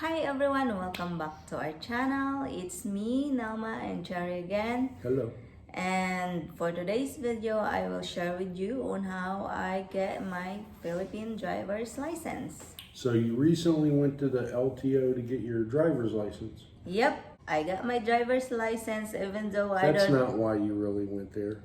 Hi everyone, welcome back to our channel. It's me, Nelma and Cherry again. Hello. And for today's video, I will share with you on how I get my Philippine driver's license. So you recently went to the LTO to get your driver's license. Yep, I got my driver's license even though That's not why you really went there.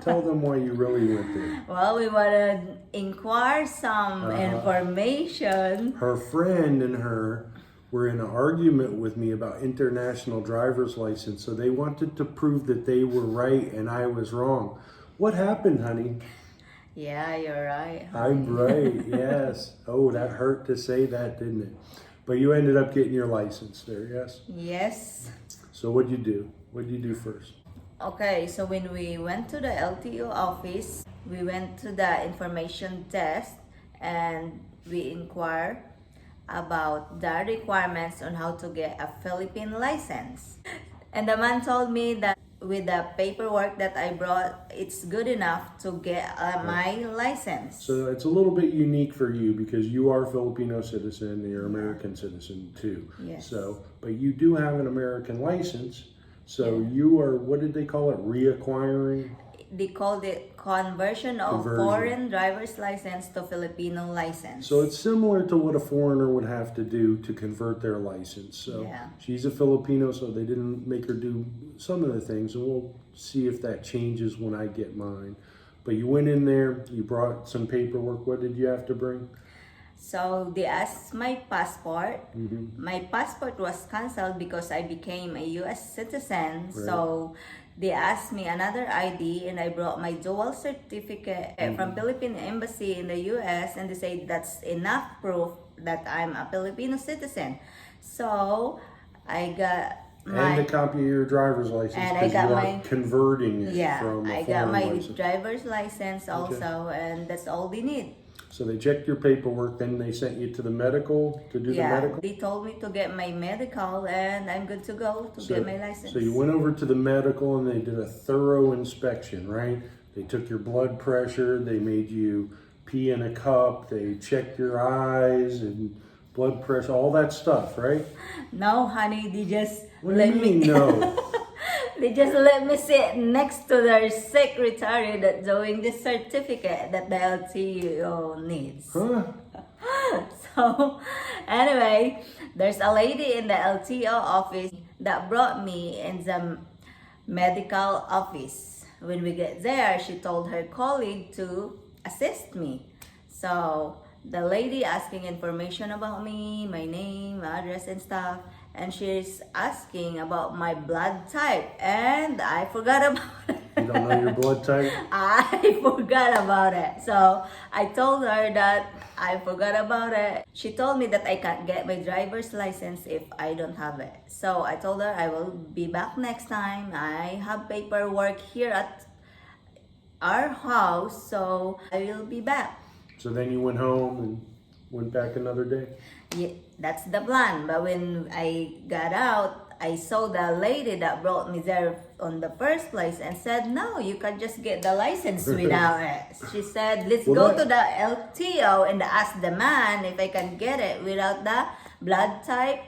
Tell them why you really went there. Well, we want to inquire some information. Her friend and her were in an argument with me about international driver's license, so they wanted to prove that they were right and I was wrong. What happened, honey? Yeah, you're right. I'm right, yes. Oh, that hurt to say that, didn't it? But you ended up getting your license there, yes? Yes. So what'd you do? What'd you do first? Okay, so when we went to the LTO office, we went to the information desk and we inquired about the requirements on how to get a Philippine license. And the man told me that with the paperwork that I brought, it's good enough to get my license. So it's a little bit unique for you because you are a Filipino citizen and you're American citizen too. Yes. So, but you do have an American license. So you are, what did they call it? Reacquiring? They called it conversion of foreign driver's license to Filipino license. So it's similar to what a foreigner would have to do to convert their license. So she's a Filipino, so they didn't make her do some of the things, and we'll see if that changes when I get mine. But you went in there, you brought some paperwork. What did you have to bring? So they asked my passport. My passport was canceled because I became a U.S. citizen. Right. So they asked me another ID and I brought my dual certificate from Philippine Embassy in the U.S. and they said that's enough proof that I'm a Filipino citizen. So I got and a copy of your driver's license and I got my converting it from a I got my license. Driver's license also, and that's all they need. So they checked your paperwork, then they sent you to the medical to do the medical? They told me to get my medical and I'm good to go to get my license. So you went over to the medical and they did a thorough inspection, right? They took your blood pressure, they made you pee in a cup, they checked your eyes and blood pressure, all that stuff, right? No, honey, they just let me know. They just let me sit next to their secretary that's doing the certificate that the LTO needs. Huh? So, anyway, there's a lady in the LTO office that brought me in the medical office. When we get there, she told her colleague to assist me. So, the lady asking information about me, my name, address and stuff. And she's asking about my blood type, and I forgot about it. You don't know your blood type? I forgot about it. So I told her that I forgot about it. She told me that I can't get my driver's license if I don't have it. So I told her I will be back next time. I have paperwork here at our house, so I will be back. So then you went home and went back another day? Yeah, that's the plan. But when I got out, I saw the lady that brought me there on the first place and said, no, you can just get the license without it. She said, let's go to the LTO and ask the man if I can get it without the blood type.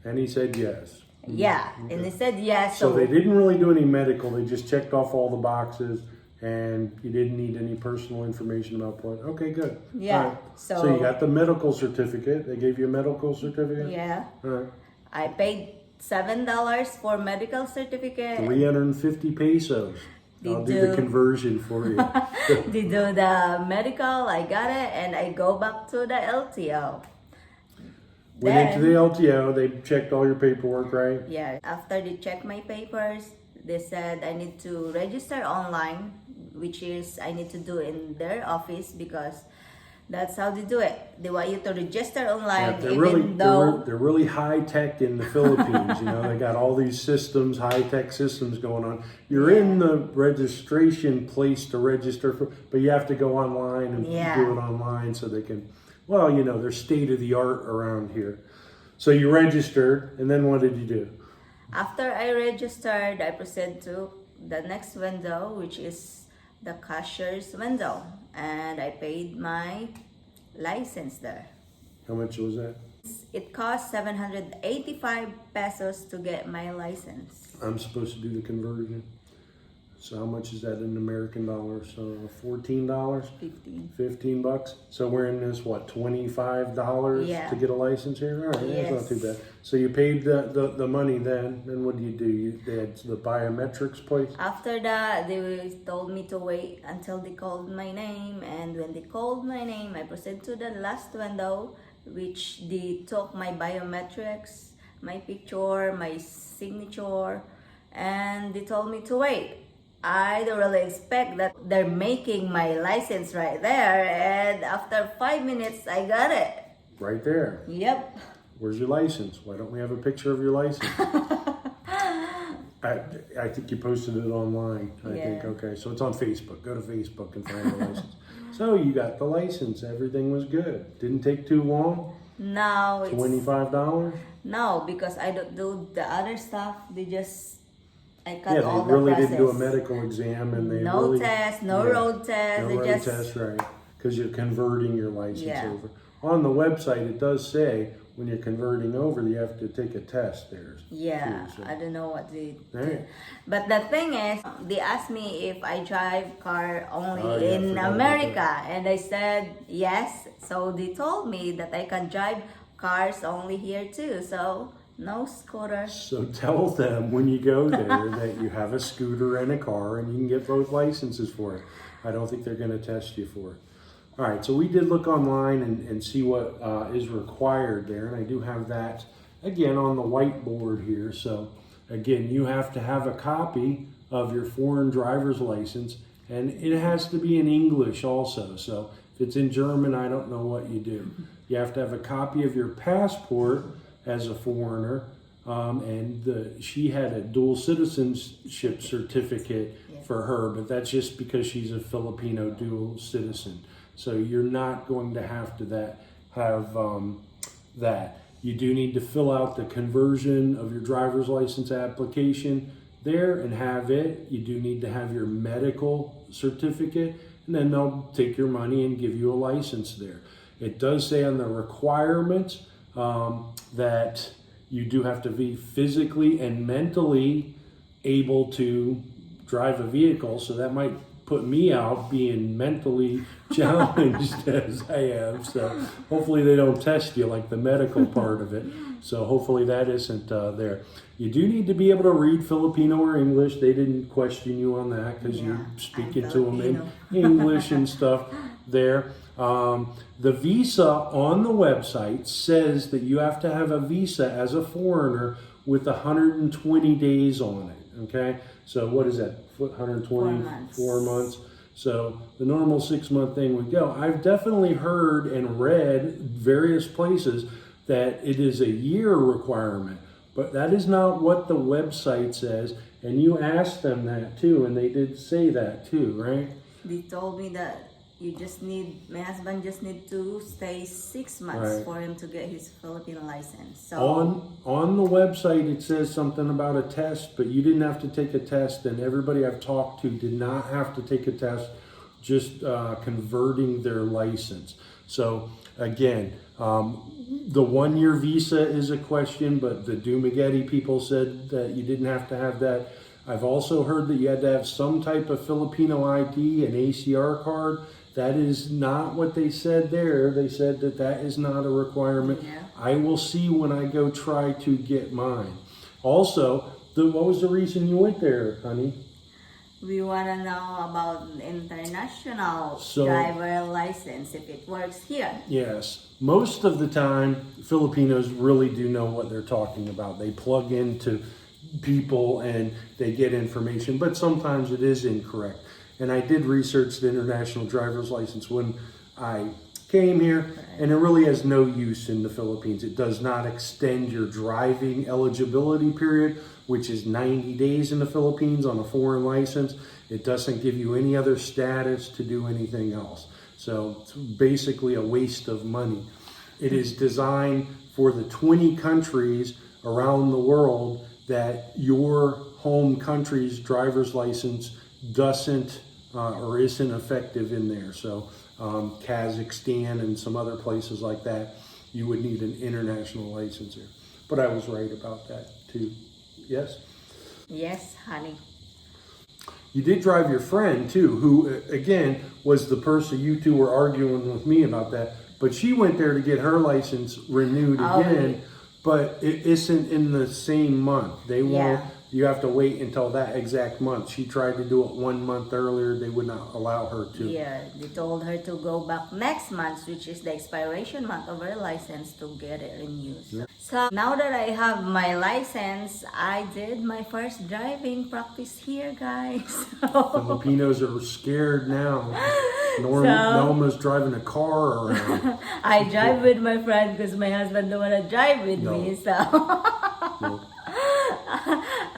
And he said yes. Yeah, and he said yes. So they didn't really do any medical. They just checked off all the boxes. And you didn't need any personal information about blood. Okay, good. Yeah. Right. So you got the medical certificate. They gave you a medical certificate? Yeah. All right. I paid $7 for medical certificate. 350 pesos. I'll do the conversion for you. They do the medical, I got it, and I go back to the LTO. Went into the LTO, they checked all your paperwork, right? Yeah. After they checked my papers, they said I need to register online, which is I need to do in their office because that's how they do it. They want you to register online, they're really high tech in the Philippines. You know, they got all these systems, high tech systems going on. You're in the registration place to register for, but you have to go online and do it online so they can. Well, you know, they're state of the art around here. So you registered, and then what did you do? After I registered, I proceed to the next window, which is the cashier's window, and I paid my license there. How much was that? It cost 785 pesos to get my license. I'm supposed to do the conversion. So how much is that in American dollars? So $14? 15 bucks. So we're in this, what, $25 Yeah. to get a license here? All right, Yes. that's not too bad. So you paid the money then what do? They had the biometrics place? After that, they told me to wait until they called my name. And when they called my name, I proceeded to the last window, which they took my biometrics, my picture, my signature, and they told me to wait. I don't really expect that they're making my license right there, and after 5 minutes, I got it. Right there. Yep. Where's your license? Why don't we have a picture of your license? I think you posted it online. I think, okay. So it's on Facebook. Go to Facebook and find the license. So you got the license. Everything was good. Didn't take too long. Now it's $25? no, because I don't do the other stuff. I cut Yeah, all they the really process. didn't do a medical exam, and they No really, test, no yeah, road test. no They road just test, right? Because you're converting your license Yeah. over. On the website, it does say when you're converting over, you have to take a test there. yeah. too, so. I don't know what they All right. But the thing is, they asked me if I drive car only Oh, yeah, I in forgot about America, and I said yes. So they told me that I can drive cars only here too. So no scooter. So tell them when you go there that you have a scooter and a car, and you can get both licenses for it. I don't think they're going to test you for it. All right, so we did look online and see what is required there, and I do have that again on the whiteboard here. So again, you have to have a copy of your foreign driver's license, and it has to be in English also. So if it's in German, I don't know what you do. You have to have a copy of your passport as a foreigner, and she had a dual citizenship certificate for her, but that's just because she's a Filipino dual citizen. So you're not going to have that. You do need to fill out the conversion of your driver's license application there and have it. You do need to have your medical certificate, and then they'll take your money and give you a license there. It does say on the requirements that you do have to be physically and mentally able to drive a vehicle, so that might put me out being mentally challenged as I am. So hopefully they don't test you like the medical part of it. So hopefully that isn't there. You do need to be able to read Filipino or English. They didn't question you on that because you're speaking to them in English and stuff there. The visa on the website says that you have to have a visa as a foreigner with 120 days on it. Okay, so what is that? 124 months. So the normal 6-month thing would go. I've definitely heard and read various places that it is a year requirement, but that is not what the website says. And you asked them that too, and they did say that too, right? They told me that my husband just need to stay 6 months for him to get his Filipino license. So on the website it says something about a test, but you didn't have to take a test, and everybody I've talked to did not have to take a test, just converting their license. So again, the 1-year visa is a question, but the Dumaguete people said that you didn't have to have that. I've also heard that you had to have some type of Filipino ID, an ACR card. That is not what they said there. They said that that is not a requirement. Yeah. I will see when I go try to get mine. Also, what was the reason you went there, honey? we want to know about international driver license, if it works here. Yes. Most of the time, Filipinos really do know what they're talking about. They plug into people and they get information, but sometimes it is incorrect. And I did research the international driver's license when I came here, and it really has no use in the Philippines. It does not extend your driving eligibility period, which is 90 days in the Philippines on a foreign license. It doesn't give you any other status to do anything else. So it's basically a waste of money. It is designed for the 20 countries around the world that your home country's driver's license doesn't or isn't effective in there. So Kazakhstan and some other places like that. you would need an international license here. But I was right about that too. Yes? Yes, honey. You did drive your friend too, who again was the person you two were arguing with me about that. But she went there to get her license renewed again, but it isn't in the same month. They won't. Yeah. You have to wait until that exact month. She tried to do it 1 month earlier. They would not allow her to. Yeah, they told her to go back next month, which is the expiration month of her license, to get it renewed. Yeah. So now that I have my license, I did my first driving practice here, guys. Filipinos are scared now. Norma's driving a car around. I drive with my friend because my husband don't want to drive with me. So No.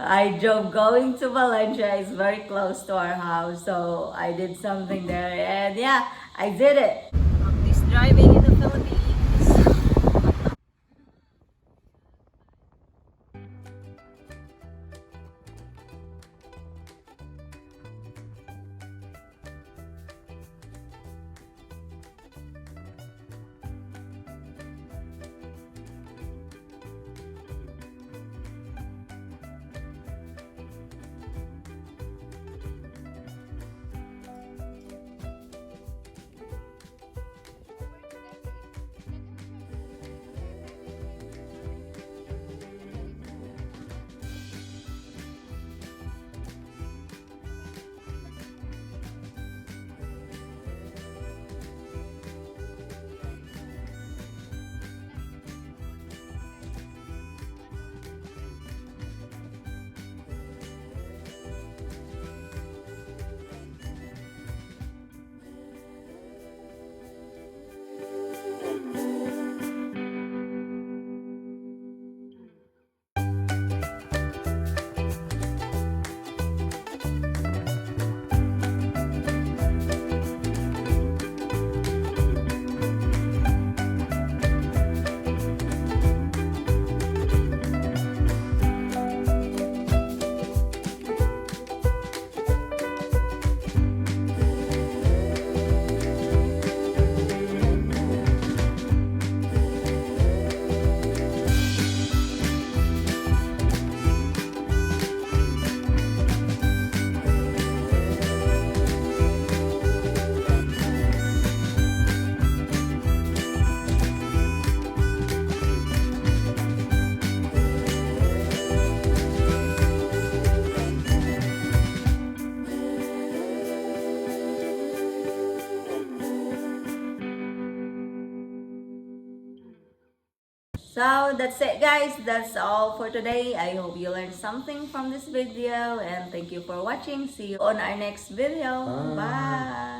I drove going to Valencia. It's very close to our house. So I did something there. And yeah, I did it. Practice driving in the Philippines. So that's it, guys. That's all for today. I hope you learned something from this video, and thank you for watching. See you on our next video. Bye. Bye.